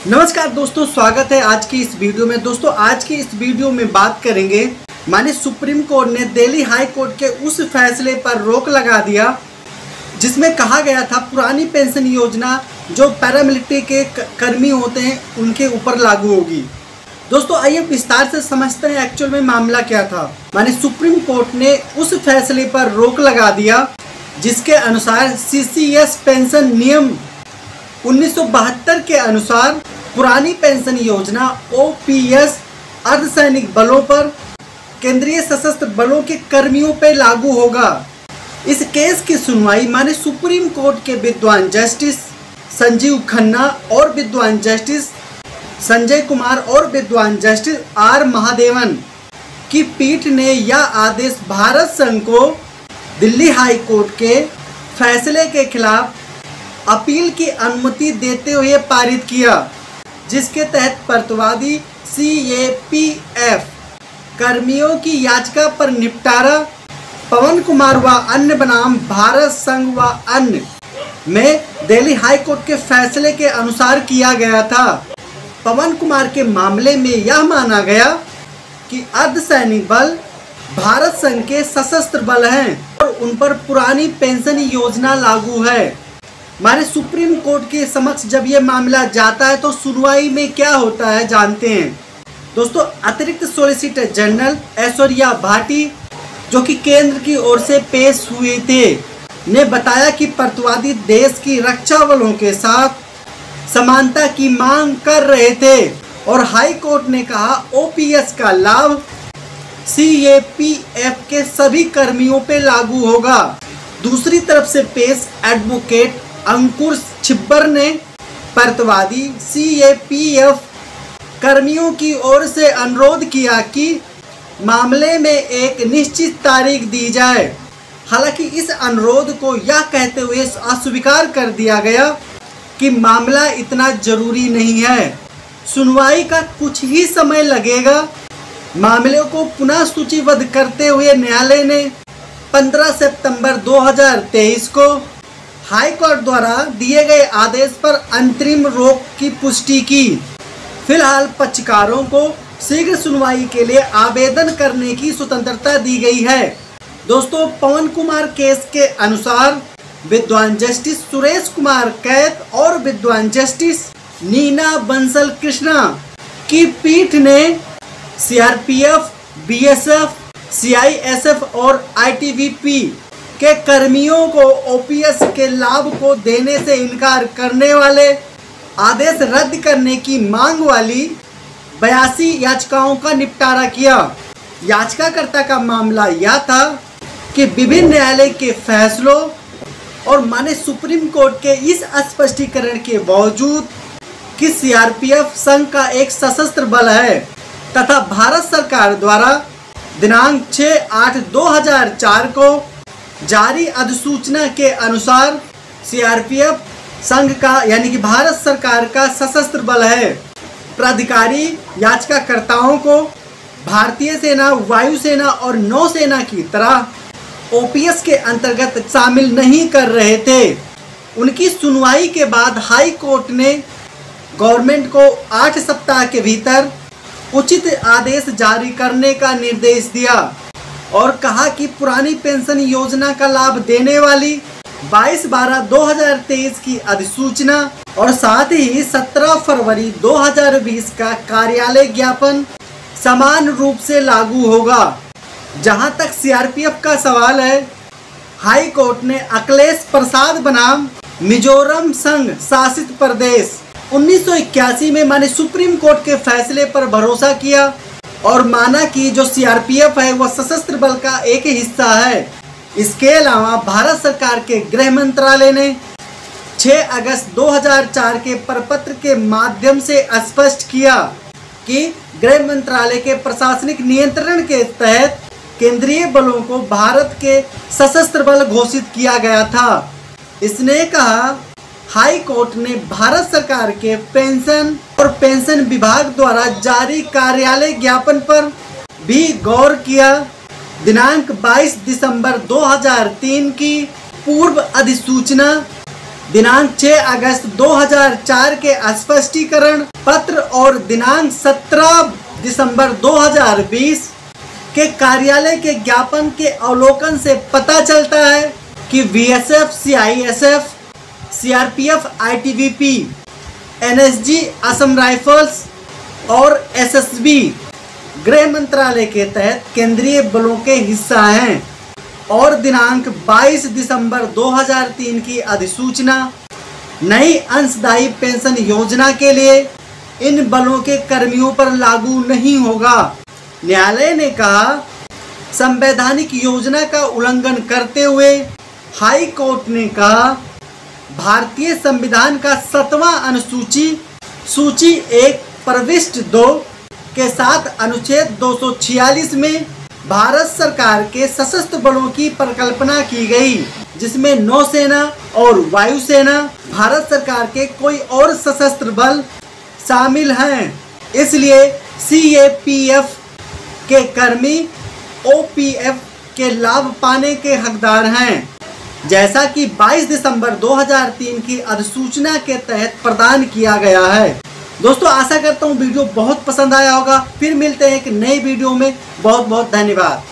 नमस्कार दोस्तों, स्वागत है आज की इस वीडियो में। दोस्तों आज की इस वीडियो में बात करेंगे माननीय सुप्रीम कोर्ट ने दिल्ली हाई कोर्ट के उस फैसले पर रोक लगा दिया जिसमें कहा गया था पुरानी पेंशन योजना जो पैरामिलिट्री के कर्मी होते हैं उनके ऊपर लागू होगी। दोस्तों आइए विस्तार से समझते हैं एक्चुअल में मामला क्या था। माननीय सुप्रीम कोर्ट ने उस फैसले पर रोक लगा दिया जिसके अनुसार सीसीएस पेंशन नियम 1972 के अनुसार पुरानी पेंशन योजना ओपीएस अर्धसैनिक बलों पर केंद्रीय सशस्त्र बलों के कर्मियों पर लागू होगा। इस केस की सुनवाई माननीय सुप्रीम कोर्ट के विद्वान जस्टिस संजीव खन्ना और विद्वान जस्टिस संजय कुमार और विद्वान जस्टिस आर महादेवन की पीठ ने यह आदेश भारत संघ को दिल्ली हाई कोर्ट के फैसले के खिलाफ अपील की अनुमति देते हुए पारित किया, जिसके तहत प्रतिवादी सीएपीएफ कर्मियों की याचिका पर निपटारा पवन कुमार व अन्य बनाम भारत संघ व अन्य में दिल्ली हाई कोर्ट के फैसले के अनुसार किया गया था। पवन कुमार के मामले में यह माना गया कि अर्धसैनिक बल भारत संघ के सशस्त्र बल हैं और उन पर पुरानी पेंशन योजना लागू है। हमारे सुप्रीम कोर्ट के समक्ष जब ये मामला जाता है तो सुनवाई में क्या होता है जानते हैं। दोस्तों अतिरिक्त सॉलिसिटर जनरल ऐश्वर्या भाटी जो कि केंद्र की ओर से पेश हुए थे ने बताया कि प्रतिवादी देश की रक्षा बलों के साथ समानता की मांग कर रहे थे और हाई कोर्ट ने कहा ओपीएस का लाभ सीएपीएफ के सभी कर्मियों पे लागू होगा। दूसरी तरफ से पेश एडवोकेट अंकुर छिब्बर ने प्रतिवादी सीएपीएफ कर्मियों की ओर से अनुरोध किया कि मामले में एक निश्चित तारीख दी जाए। हालांकि इस अनुरोध को यह कहते हुए अस्वीकार कर दिया गया कि मामला इतना जरूरी नहीं है, सुनवाई का कुछ ही समय लगेगा। मामले को पुनः सूचीबद्ध करते हुए न्यायालय ने 15 सितंबर 2023 को हाई कोर्ट द्वारा दिए गए आदेश पर अंतरिम रोक की पुष्टि की। फिलहाल पक्षकारों को शीघ्र सुनवाई के लिए आवेदन करने की स्वतंत्रता दी गई है। दोस्तों पवन कुमार केस के अनुसार विद्वान जस्टिस सुरेश कुमार कैत और विद्वान जस्टिस नीना बंसल कृष्णा की पीठ ने सीआरपीएफ, बीएसएफ, सीआईएसएफ और आईटीबीपी के कर्मियों को ओपीएस के लाभ को देने से इनकार करने वाले आदेश रद्द करने की मांग वाली 82 याचिकाओं का निपटारा किया। याचिकाकर्ता का मामला यह था कि विभिन्न न्यायालय के फैसलों और माननीय सुप्रीम कोर्ट के इस स्पष्टीकरण के बावजूद कि सीआरपीएफ संघ का एक सशस्त्र बल है तथा भारत सरकार द्वारा दिनांक 6/8/2004 को जारी अधिसूचना के अनुसार सीआरपीएफ संघ का यानी कि भारत सरकार का सशस्त्र बल है। प्राधिकारी याचिकाकर्ताओं को भारतीय सेना, वायुसेना और नौसेना की तरह ओपीएस के अंतर्गत शामिल नहीं कर रहे थे। उनकी सुनवाई के बाद हाई कोर्ट ने गवर्नमेंट को 8 सप्ताह के भीतर उचित आदेश जारी करने का निर्देश दिया और कहा कि पुरानी पेंशन योजना का लाभ देने वाली 22/12/2023 की अधिसूचना और साथ ही 17 फरवरी 2020 का कार्यालय ज्ञापन समान रूप से लागू होगा। जहां तक सीआरपीएफ का सवाल है, हाई कोर्ट ने अखिलेश प्रसाद बनाम मिजोरम संघ शासित प्रदेश 1981 में माने सुप्रीम कोर्ट के फैसले पर भरोसा किया और माना कि जो सीआरपीएफ है वह सशस्त्र बल का एक हिस्सा है। इसके अलावा भारत सरकार के गृह मंत्रालय ने 6 अगस्त 2004 के प्रपत्र के माध्यम से स्पष्ट किया कि गृह मंत्रालय के प्रशासनिक नियंत्रण के तहत केंद्रीय बलों को भारत के सशस्त्र बल घोषित किया गया था। इसने कहा हाई कोर्ट ने भारत सरकार के पेंशन और पेंशन विभाग द्वारा जारी कार्यालय ज्ञापन पर भी गौर किया। दिनांक 22 दिसंबर 2003 की पूर्व अधिसूचना दिनांक 6 अगस्त 2004 के स्पष्टीकरण पत्र और दिनांक 17 दिसंबर 2020 के कार्यालय के ज्ञापन के अवलोकन से पता चलता है कि BSF, CISF, CRPF, ITBP, NSG, Assam rifles और एसएसबी गृह मंत्रालय के तहत केंद्रीय बलों के हिस्सा हैं और दिनांक 22 दिसंबर 2003 की अधिसूचना नई अंशदायी पेंशन योजना के लिए इन बलों के कर्मियों पर लागू नहीं होगा। न्यायालय ने कहा, संवैधानिक योजना का उल्लंघन करते हुए हाई कोर्ट ने कहा, भारतीय संविधान का 7वां अनुसूची सूची 1 प्रविष्टि 2 के साथ अनुच्छेद 246 में भारत सरकार के सशस्त्र बलों की परिकल्पना की गई, जिसमें नौसेना और वायुसेना भारत सरकार के कोई और सशस्त्र बल शामिल हैं। इसलिए सीएपीएफ के कर्मी ओपीएफ के लाभ पाने के हकदार हैं, जैसा कि 22 दिसंबर 2003 की अधिसूचना के तहत प्रदान किया गया है। दोस्तों, आशा करता हूँ वीडियो बहुत पसंद आया होगा। फिर मिलते हैं एक नई वीडियो में। बहुत बहुत धन्यवाद।